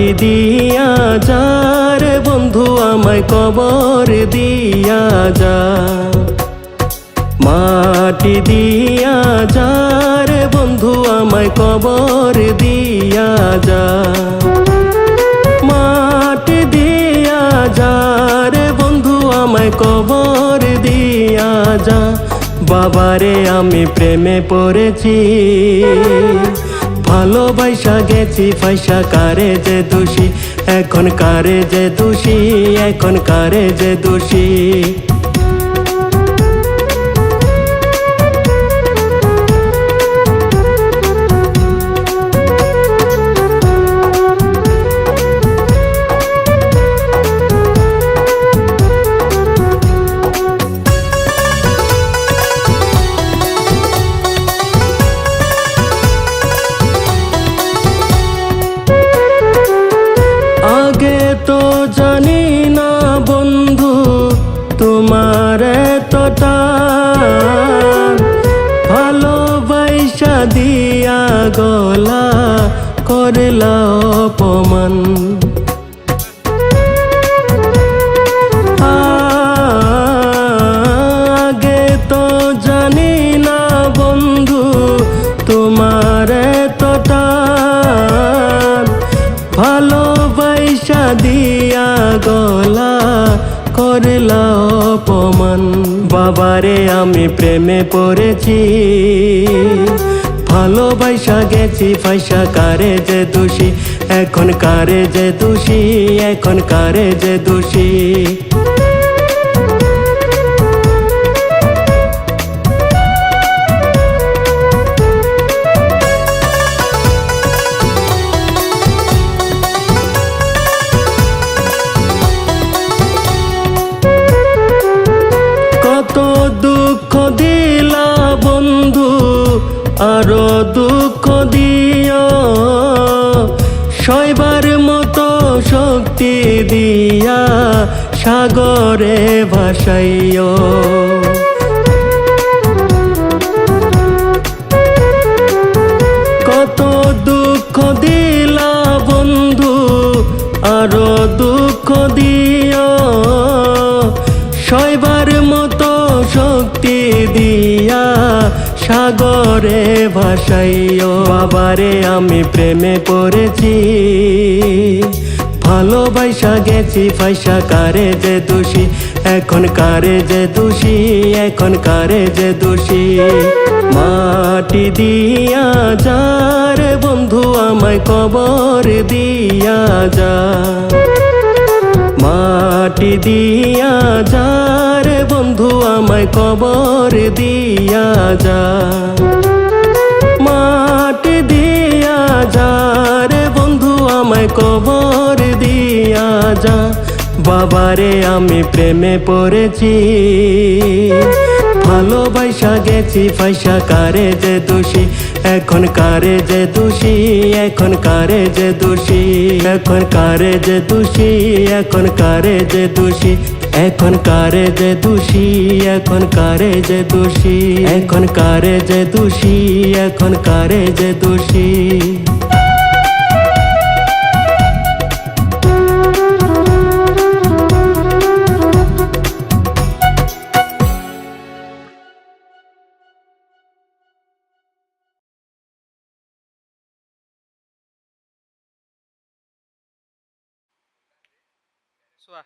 মাটি দিয়া যা রে বন্ধু আমায় কবর দিয়া যা, মাটি দিয়া যা রে বন্ধু আমায় কবর দিয়া যা, মাটি দিয়া যা রে বন্ধু আমায় কবর দিয়া যা। বাবারে আমি প্রেমে পড়েছি, ভালোবাসা গেছি ফাইসা, কারে যে দোষী এখন, কারে যে দোষী এখন, কারে যে দোষী। আগে তো জানি না বন্ধু তোমার এতটা, ভালোবাসা দিয়া গলা করলা অপমান। আগে তো জানি না বন্ধু তোমার এতটা, ভালোবাসা দিয়া গলা করলা অপমান। বাবারে আমি প্রেমে পড়েছি, ভালোবাসা গেছি ফাইসা, কারে যে দোষী এখন, কারে যে দোষী এখন, কারে যে দোষী। কত দুঃখ দিলা বন্ধু আরো দুঃখ দিও, সইবার মতো শক্তি দিয়া সাগরে ভাসাইও। কত দুঃখ দিলা বন্ধু আরো দুঃখ দিও, সইবার মতো শক্তি দিয়া সাগরে ভাসাইও। বাবারে আমি প্রেমে পড়েছি, ভালোবাসা গেছি ফাইসা, কারে যে দোষী এখন, কারে যে দোষী এখন, কারে যে দোষী। মাটি দিয়া যা রে বন্ধু আমায় কবর দিয়া যা, মাটি দিয়া যা রে বন্ধু আমায় কবর দিয়া যা, মাটি দিয়া যা রে বন্ধু আমায় কবর দিয়া যা। বাবারে আমি প্রেমে পড়েছি, ভালোবাসা গেছি ফাইসা, কারে যে দোষী এখন, কারে যে দোষী এখন, কারে যে দোষী এখন, কারে যে দোষী এখন, কারে যে দোষী এখন, কারে যে দোষী এখন, কারে যে দোষী এখন, কারে যে দোষী এখন, কারে যে দোষী। চোৱা